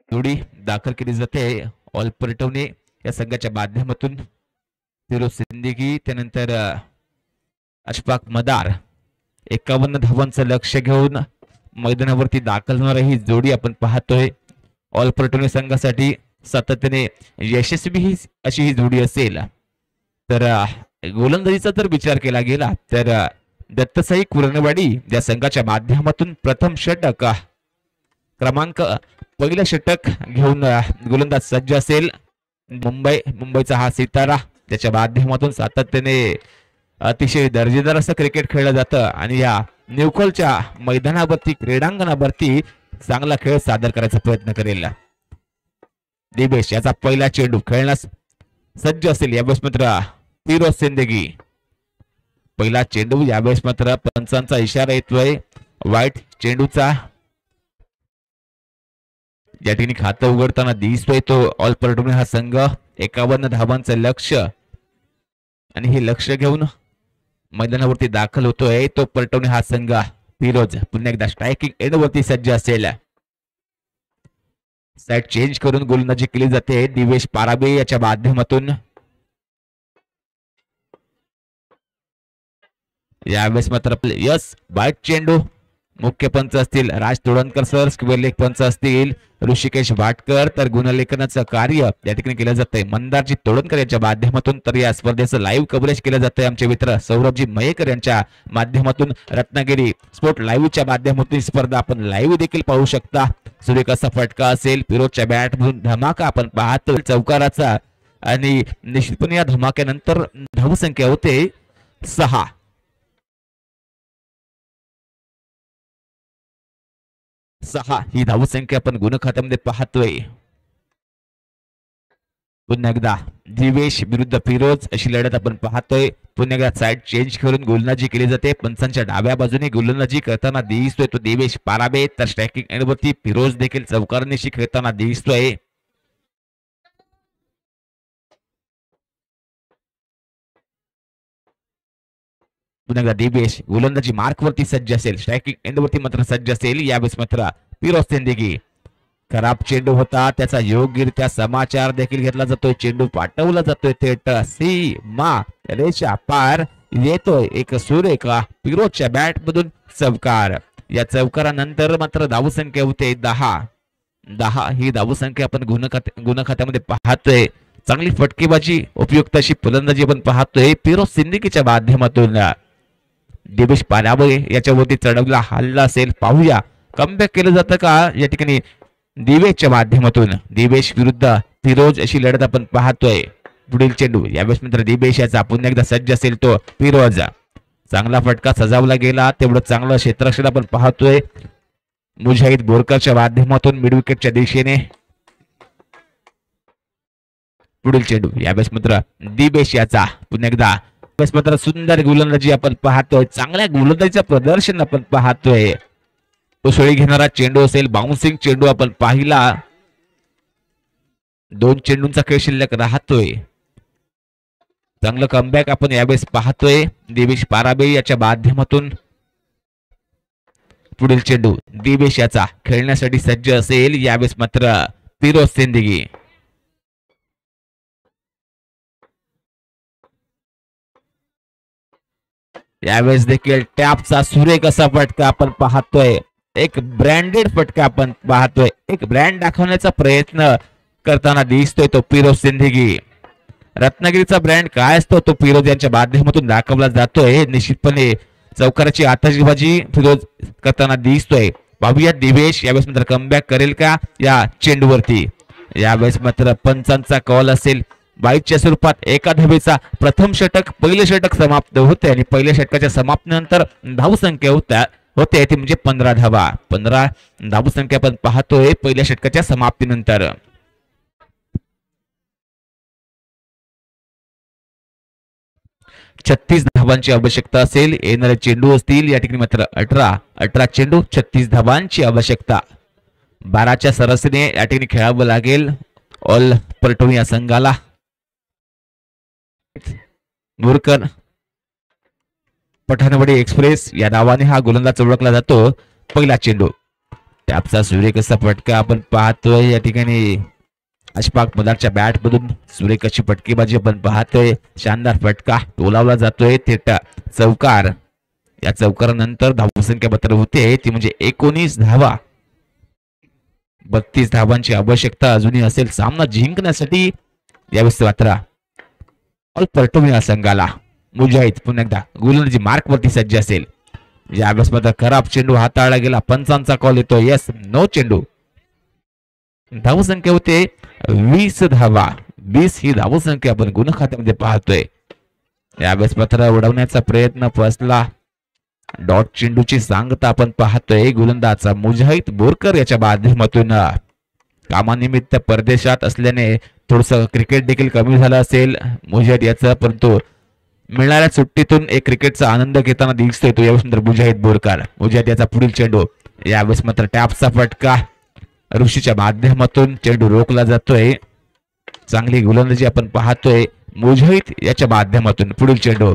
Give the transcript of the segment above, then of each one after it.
जोडी दाखल केली जाते ऑल परटवणे या संघाच्या माध्यमातून. फिरोज सिंदगी त्यानंतर अशफाक मदार 51 धावांचं लक्ष घेऊन मैदानावरती दाखल होणारी ही जोडी आपण पाहतोय. ऑल परटवणे संघासाठी सातत्याने यशस्वी अशी ही जोडी असेल. तर गोलंदाजीचा जर विचार केला गेला तर दत्तसाई कुरणवाडी या संघाच्या माध्यमातून प्रथम षटक क्रमांक पहिलं षटक घेऊन गोलंदाज सज्ज असेल. मुंबईचा हा सितारा त्याच्या माध्यमातून सातत्याने अतिशय दर्जेदार असं क्रिकेट खेळलं जातं आणि या न्यूकॉलच्या मैदानावरती क्रीडांगणावरती चांगला खेळ सादर करायचा प्रयत्न करेल. दिवेश याचा पहिला चेंडू खेळण्यास सज्ज असेल यावेळेस मात्र फिरोज सिंदगी. पहिला चेंडू यावेळेस मात्र पंचांचा इशारा येतोय वाईट चेंडूचा. या ठिकाणी खातं उघडताना दिसतोय तो ऑल परटवणे हा संघ. 51 धावांचं लक्ष आणि हे लक्ष घेऊन मैदानावरती दाखल होतोय तो परटवणे हा संघ. फिरोज पुन्हा एकदा स्ट्रायकिंग एंडवरती सज्ज असेल. साइड चेंज करून गोलंदाजी केली जाते दिवेश पाराबे याच्या माध्यमातून. यावेळेस मात्र यस वाईट चेंडू. मुख्य पंच असतील राज तोडणकर सर, स्क्वेअर लेग पंच असतील ऋषिकेश भाटकर. तर गुणलेखनाचं कार्य या ठिकाणी केलं जातंय मंदारजी तोडणकर यांच्या माध्यमातून. तर या स्पर्धेचं लाईव्ह कव्हरेज केलं जातंय आमचे मित्र सौरभजी मयेकर यांच्या माध्यमातून. रत्नागिरी स्पोर्ट लाईव्हच्या माध्यमातून स्पर्धा आपण लाईव्ह देखील पाहू शकता. सुरेख असा फटका असेल फिरोजच्या बॅट मधून धमाका आपण पाहतो चौकाराचा आणि निश्चितपणे या धमाक्यानंतर धावसंख्या होते 6. ही धावसंख्या आपण गुणखात्यामध्ये पाहतोय. पुन्हा एकदा दिवेश विरुद्ध फिरोज अशी लढत आपण पाहतोय. पुन्हा एकदा साइड चेंज करून गोलंदाजी केली जाते. पंचांच्या डाव्या बाजूने गोलंदाजी करताना दिसतोय तो दिवेश पाराबे. तर स्ट्रायकिंग एंडवरती फिरोज देखील चौकारनिशी खेळताना दिसतोय. पुन्हा एकदा दिवेश गोलंदाजी मार्कवरती सज्ज असेल. स्ट्रायकिंग एंडवरती मात्र सज्ज असेल. यावेळेस मात्र फिरोज सिंदगी. खराब चेंडू होता त्याचा योग्यरित्या समाचार देखील घेतला जातोय. चेंडू पाठवला जातोय थेट सीमा रेषा पार येतोय एक सुरेख फिरोजच्या बॅट मधून चौकार. या चौकारानंतर मात्र धावसंख्या होते 10. ही धावसंख्या आपण गुणखात्यामध्ये पाहतोय. चांगली फटकेबाजी उपयुक्त अशी फलंदाजी आपण पाहतोय फिरोज सिंदगीच्या माध्यमातून. दिवेश पाराबे याच्यावरती चढवला हल्ला असेल पाहूया कमबॅक केलं जातं का या ठिकाणी दिवेशच्या माध्यमातून. दिवेश विरुद्ध फिरोज अशी लढत आपण पाहतोय. पुढील चेंडू यावेळेस मित्र दिवेश याचा पुन्हा एकदा सज्ज असेल तो फिरोज. चांगला फटका सजावला गेला तेवढं चांगलं क्षेत्ररक्षण आपण पाहतोय मुजाहिद बोरकरच्या माध्यमातून मिड विकेटच्या दिशेने. पुढील चेंडू यावेळेस मित्र दिवेश याचा पुन्हा एकदा मात्र सुंदर गोलंदाजी आपण पाहतोय. चांगल्या गोलंदाजीचं प्रदर्शन आपण पाहतोय. उसळी घेणारा चेंडू असेल बाउन्सिंग चेंडू आपण पाहिला. 2 चेंडूंचा खेळ शिल्लक राहतोय. चांगलं कमबॅक आपण यावेळेस पाहतोय दिवेश पाराबे याच्या माध्यमातून. पुढील चेंडू दिवेश याचा खेळण्यासाठी सज्ज असेल. यावेळेस मात्र फिरोज सिंदगी. यावेळेस देखील टॅपचा सुरेख असा फटका आपण पाहतोय. एक ब्रँडेड फटका आपण पाहतोय. एक ब्रँड दाखवण्याचा प्रयत्न करताना दिसतोय तो फिरोज सिंदगी. रत्नागिरीचा ब्रँड काय असतो तो फिरोज यांच्या माध्यमातून दाखवला जातोय. निश्चितपणे चौकाराची आतषबाजी फिरोज करताना दिसतोय. पाहूया दिवेश यावेळेस मात्र कमबॅक करेल का या चेंडूवरती. यावेळेस मात्र पंचांचा कॉल असेल बाईटच्या स्वरूपात. एका धावेचा प्रथम षटक पहिलं षटक समाप्त होते आणि पहिल्या षटकाच्या समाप्तीनंतर धावसंख्या होते ती म्हणजे 15 धावा. 15 धावसंख्या आपण पाहतोय पहिल्या षटकाच्या समाप्तीनंतर. छत्तीस धावांची आवश्यकता असेल. येणारे चेंडू असतील या ठिकाणी मात्र 18 चेंडू 36 धावांची आवश्यकता. 12च्या सरासरीने या ठिकाणी खेळावं लागेल ऑल परटवणे या संघाला. बोरकर पठाणवाडी एक्सप्रेस या नावाने हा गोलंदाज ओळखला जातो. पहिला चेंडू टॅपचा सुरेख असा फटका आपण पाहतोय या ठिकाणी अशफाक मदारच्या बॅट मधून सुरेख अशी फटकेबाजी आपण पाहतोय. शानदार फटका टोलावला जातोय थेट चौकार. या चौकारानंतर धावसंख्या मात्र होते ती म्हणजे 19 धावा. 32 धावांची आवश्यकता अजूनही असेल सामना जिंकण्यासाठी. यावेळेस मात्र ऑल परटवणे या संघाला. मुजाहिद पुन्हा एकदा गोलंदाजी मार्क वरती सज्ज असेल. यावेळेस मात्र खराब चेंडू हाताळला गेला. पंचांचा कॉल येतो यस नो चेंडू. धावसंख्या होते 20 धावा. 20 ही धावसंख्या आपण गुण खात्यामध्ये पाहतोय. यावेळेस मात्र उडवण्याचा प्रयत्न फसला. डॉट चेंडूची सांगता आपण पाहतोय. गोलंदाज मुजाहिद बोरकर याच्या माध्यमातून कामानिमित्त परदेशात असल्याने थोडस क्रिकेट देखील कमी झालं असेल मुजाहिद याचं, परंतु मिळणाऱ्या सुट्टीतून एक क्रिकेटचा आनंद घेताना दिसतोय तो यावेळेस मुजाहिद बोरकर. मुजाहिद याचा पुढील चेंडू. यावेळेस मात्र टॅपचा फटका ऋषीच्या माध्यमातून चेंडू रोखला जातोय. चांगली गोलंदाजी आपण पाहतोय मुजाहिद याच्या माध्यमातून. पुढील चेंडू.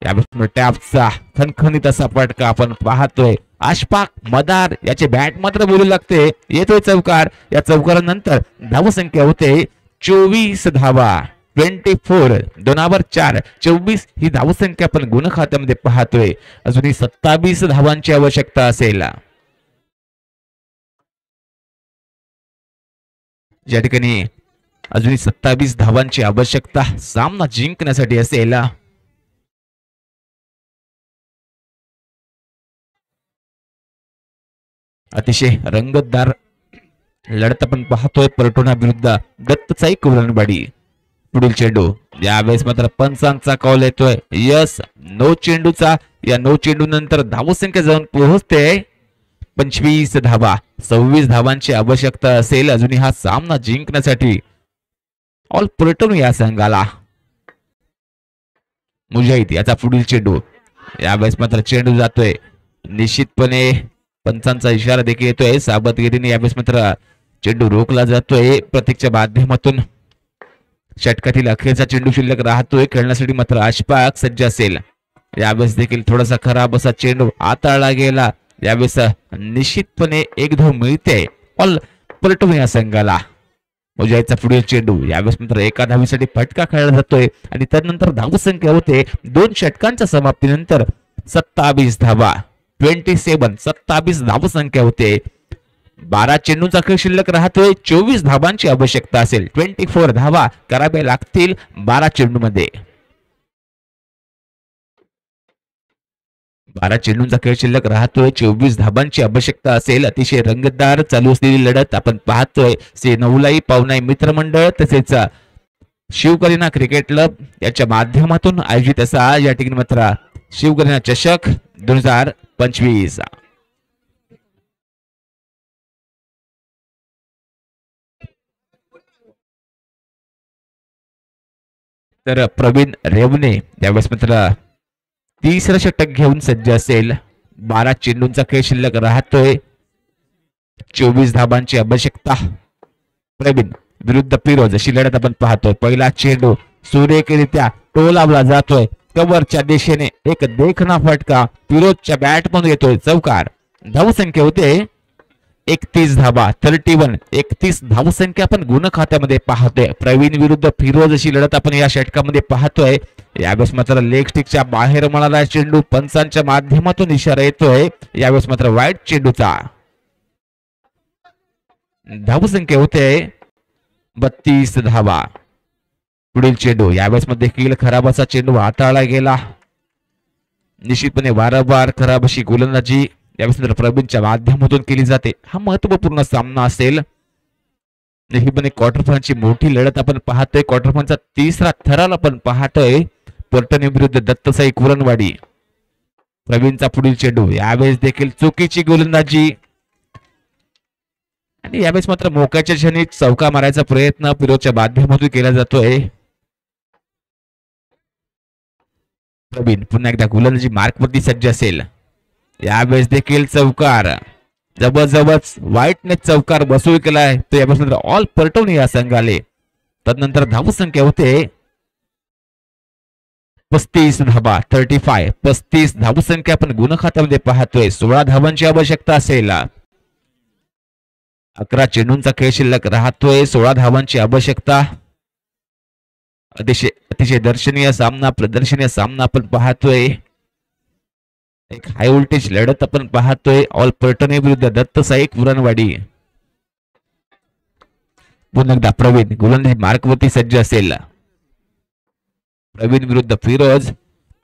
यावेळेस टॅपचा खणखणीत असा फटका आपण पाहतोय. अशफाक मदार याचे बॅट मात्र बोलू लागते. येतोय चौकार. या चौकारानंतर धावसंख्या होते 24 धावा. 24 दोनावर 4 24 ही धावसंख्या आपण गुण खात्यामध्ये पाहतोय. अजूनही 27 धावांची आवश्यकता असेल. या ठिकाणी अजूनही 27 धावांची आवश्यकता सामना जिंकण्यासाठी असेल. अतिशय रंगतदार लढत आपण पाहतोय परटोणा विरुद्ध दत्तसाई कुरणवाडी. पुढील चेंडू. यावेळेस मात्र पंचांचा कॉल येतोय यस नो चेंडूचा. या नो चेंडू नंतर धावसंख्या जाऊन पोहोचते 25 धावा. 26 धावांची आवश्यकता असेल अजूनही हा सामना जिंकण्यासाठी ऑल परटोणा या संघाला. मुजाहिद याचा पुढील चेंडू. यावेळेस मात्र चेंडू जातोय निश्चितपणे पंचांचा इशारा देखील येतोय. सावधगिरीने यावेळेस मात्र चेंडू रोखला जातोय प्रतीकच्या माध्यमातून. षटकातील अखेरचा चेंडू शिल्लक राहतोय. खेळण्यासाठी मात्र अशफाक सज्ज असेल. यावेळेस देखील थोडासा खराब असा चेंडू हाताळला गेला. यावेळेस निश्चितपणे एक धाव मिळते ऑल परटोणा या संघाला. मुजाहिदचा पुढील चेंडू. यावेळेस मात्र एका धावीसाठी फटका खेळला जातोय आणि त्यानंतर धावसंख्या होते 2 षटकांच्या समाप्तीनंतर 27 धावा. 27 धावसंख्या होते. 12 चेंडूंचा खेळ शिल्लक राहतोय. 24 धावांची आवश्यकता असेल. 24 धावा कराव्या लागतील 12 चेंडू मध्ये. 12 चेंडूंचा खेळ शिल्लक राहतोय. 24 धावांची आवश्यकता असेल. अतिशय रंगतदार चालू असलेली लढत आपण पाहतोय. नवलाई पावनाई मित्रमंडळ तसेच शिवकलिना क्रिकेट क्लब याच्या माध्यमातून आयोजित असा या ठिकाणी मात्र शिवकलिना चषक 2025. तर प्रवीण रेवणे यावेळेस मात्र तिसरं षटक घेऊन सज्ज असेल. 12 चेंडूंचा खेळ शिल्लक राहतोय. 24 धावांची आवश्यकता. प्रवीण विरुद्ध फिरोज अशी लढत आपण पाहतोय. पहिला चेंडू सुरेखरित्या टोलावला जातोय कव्हरच्या दिशेने. एक देखणा फटका फिरोजच्या बॅट मधून येतोय चौकार. धावसंख्या होते 31 धावा. 31 31 धावसंख्या आपण गुण खात्यामध्ये पाहतोय. प्रवीण विरुद्ध फिरोज अशी लढत आपण या षटकामध्ये पाहतोय. यावेळेस मात्र लेग स्टिकच्या बाहेर मिळाला चेंडू. पंचांच्या माध्यमातून इशारा येतोय. यावेळेस मात्र वाईट चेंडूचा. धावसंख्या होते 32 धावा. पुढील चेंडू. यावेळेस मध्ये देखील खराब असा चेंडू हाताळला गेला. निश्चितपणे वारंवार खराब अशी गोलंदाजी यावेळेस प्रवीणच्या माध्यमातून केली जाते. हा महत्वपूर्ण सामना असेल. नेहमीपणे क्वार्टर फायनलची मोठी लढत आपण पाहतोय. क्वार्टर फायनलचा तिसरा थरार आपण पाहतोय. परटणे विरुद्ध दत्तसाई कुरणवाडी. प्रवीणचा पुढील चेंडू. यावेळेस देखील चुकीची गोलंदाजी आणि यावेळेस मात्र मोक्याच्या क्षणी चौका मारायचा प्रयत्न फिरोजच्या माध्यमातून केला जातोय. प्रवीण पुन्हा एकदा गोलंदाजी मार्क वरती सज्ज असेल. यावेळेस देखील चौकार. जबरजबर व्हाईटने चौकार बसूल केलाय. तो यावेळेस ऑल परटवणे या संघाले. तदनंतर धावसंख्या होते 35 धावा. 35 35 धावसंख्या आपण गुण खात्यामध्ये पाहतोय. 16 धावांची आवश्यकता असेल. 11 चेंडूंचा खेळ शिल्लक राहतोय. 16 धावांची आवश्यकता. अतिशय दर्शनीय सामना, प्रदर्शनीय सामना आपण पाहतोय. एक हाय व्होल्टेज लढत आपण पाहतोय. ऑल पर्टने विरुद्ध दत्त साई कुरणवाडी. पुन्हा एकदा प्रवीण गोलंदाज मार्कवरती सज्ज असेल. प्रवीण विरुद्ध फिरोज.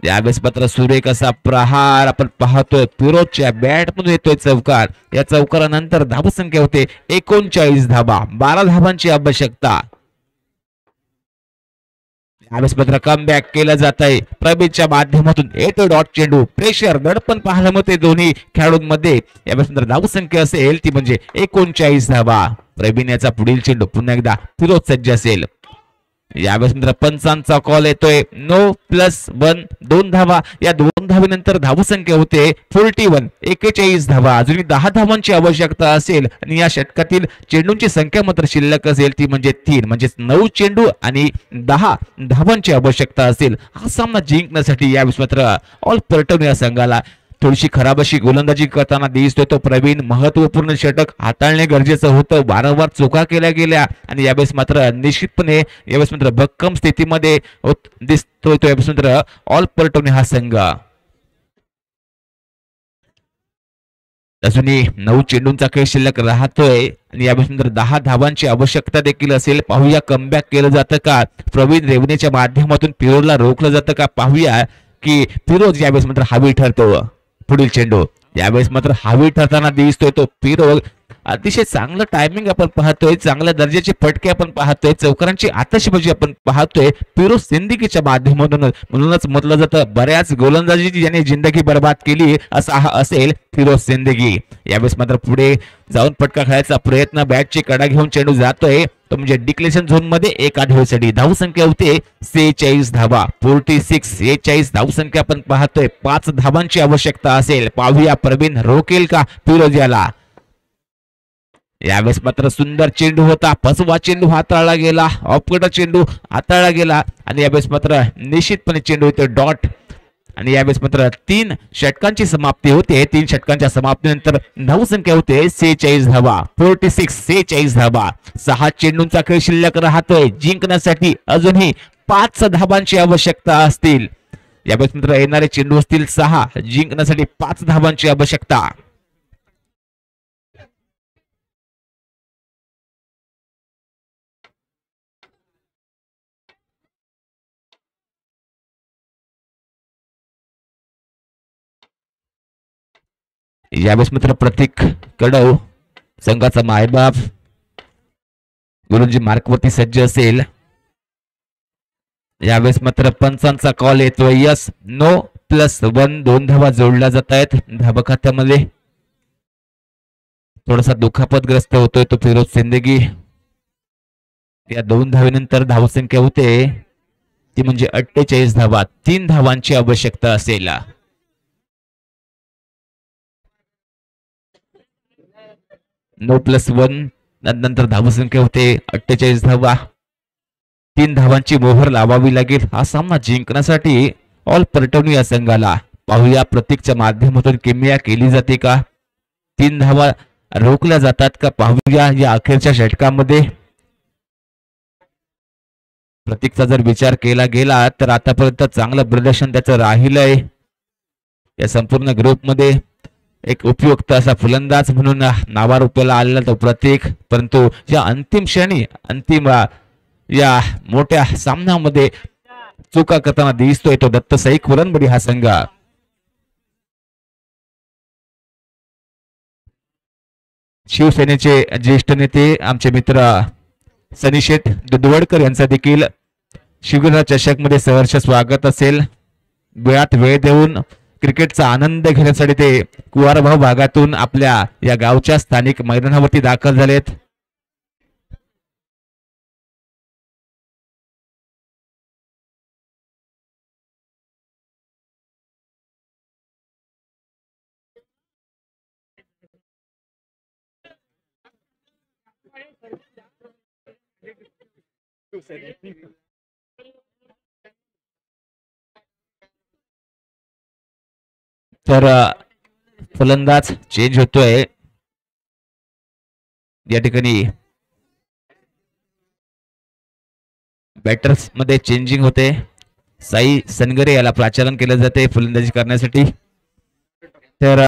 यावेळेस मात्र सुरेख असा प्रहार आपण पाहतोय. फिरोजच्या बॅट मधून येतोय चौकार. या चौकारानंतर धावसंख्या होते 39 धावा. 12 धावांची आवश्यकता. यावेळेस मात्र कमबॅक केलं जात आहे. प्रवीणच्या माध्यमातून येतो डॉट चेंडू. प्रेशर दडपण पाहायला मिळते दोन्ही खेळाडूंमध्ये. यावेळेस मात्र धावसंख्या असेल ती म्हणजे 39 धावा. प्रवीण याचा पुढील चेंडू पुन्हा एकदा फिरोज सज्ज असेल. यावेळेस मात्र पंचांचा कॉल येतोय. नो +1 2 धावा. या 2 धावेनंतर धावसंख्या होते 41 41 धावा. अजूनही 10 धावांची आवश्यकता असेल आणि या षटकातील चेंडूंची संख्या मात्र शिल्लक असेल ती म्हणजे 3 म्हणजे 9 चेंडू आणि 10 धावांची आवश्यकता असेल. हा सामना जिंकण्यासाठी यावेळेस मात्र ऑल पर्टन या संघाला थोडीशी खराब अशी गोलंदाजी करताना दिसतोय. तो प्रवीण महत्वपूर्ण षटक हाताळणे गरजेचं होतं. वारंवार चुका केल्या गेल्या आणि यावेळेस मात्र निश्चितपणे यावेळेस मात्र भक्कम स्थितीमध्ये दिसतोय तो यावेळेस मात्र ऑल पर्टोने हा संघ. अजूनही 9 चेंडूंचा खेळ शिल्लक राहतोय आणि यावेळेस मात्र 10 धावांची आवश्यकता देखील असेल. पाहूया कमबॅक केलं जातं का. प्रवीण रेवणेच्या माध्यमातून फिरोजला रोखलं जातं का. पाहूया की फिरोज यावेळेस मात्र हवी ठरतो. पुढील चेंडू यावेळेस मात्र हवी ठरताना दिसतोय तो फिरोज. अतिशय चांगलं टायमिंग आपण पाहतोय. चांगल्या दर्जाचे फटके आपण पाहतोय. चौकारांची आतषबाजी आपण पाहतोय. फिरोज सिंदगीच्या माध्यमातून. म्हणूनच म्हटलं जातं बऱ्याच गोलंदाजीची ज्याने जिंदगी बर्बाद केली असा हा असेल फिरोज सिंदगी. यावेळेस मात्र पुढे जाऊन फटका खेळायचा प्रयत्न. बॅटची कडा घेऊन चेंडू जातोय तो म्हणजे डिक्लेशन झोन मध्ये एका धावेसाठी. धावसंख्या होते 46 धावा. 46 धावसंख्या आपण पाहतोय. 5 धावांची आवश्यकता असेल. पाहूया प्रवीण रोकेल का फिरोज याला. यावेळेस मात्र सुंदर चेंडू होता. फसवा चेंडू हाताळला गेला. ऑफकट चेंडू हाताळला गेला आणि यावेळेस मात्र निश्चितपणे चेंडू येतो डॉट. आणि यावेळेस मात्र 3 षटकांची समाप्ती होते. 3 षटकांच्या समाप्तीनंतर धावसंख्या होते 46 धावा. 46 धावा. 6 चेंडूंचा खेळ शिल्लक राहतोय. जिंकण्यासाठी अजूनही 5 धावांची आवश्यकता असतील. यावेळेस मात्र येणारे चेंडू असतील 6. जिंकण्यासाठी 5 धावांची आवश्यकता. यावेळेस मात्र प्रतीक कडव संघाचा मायबाप गोलंदाजी मार्कवरती सज्ज असेल. यावेळेस मात्र पंचांचा कॉल येतोय. यस नो +1 2 धावा जोडल्या जात आहेत धाबा खात्यामध्ये. थोडासा दुखापतग्रस्त होतोय तो फिरोज सिंदगी. या 2 धावेनंतर धावसंख्या होते ती म्हणजे 48 धावा. 3 धावांची आवश्यकता असेल. नो +1 नंतर धावसंख्या होते 48 धावा. 3 धावांची मोहर लावावी लागेल हा सामना जिंकण्यासाठी ऑल पर्टन या संघाला. पाहूया प्रतीकच्या माध्यमातून किमया केली जाते का. 3 धावा रोखल्या जातात का. पाहूया या अखेरच्या षटकामध्ये. प्रतीकचा जर विचार केला गेला तर आतापर्यंत चांगलं प्रदर्शन त्याचं राहिलंय. या संपूर्ण ग्रुपमध्ये एक उपयुक्त असा फलंदाज म्हणून नावारूपाला आलेला तो प्रतीक. परंतु या अंतिम क्षणी अंतिम या मोठ्या सामन्यामध्ये चुका करताना दिसतोय तो दत्त साई कुरणवाडी हा संघ. शिवसेनेचे ज्येष्ठ नेते आमचे मित्र सनीशेठ दुधवडकर यांचा देखील शिवगुरा चषक मध्ये सहर्ष स्वागत असेल. वेळात वेळ देऊन क्रिकेटचा आनंद घेण्यासाठी ते कुवारभाव भागातून आपल्या या गावच्या स्थानिक मैदानावरती दाखल झालेत. तर फलंदाज चेंज होतोय. या ठिकाणी बॅटर्स मध्ये चेंजिंग होते. साई सनगरे याला प्राचारण केलं जाते फलंदाजी करण्यासाठी. तर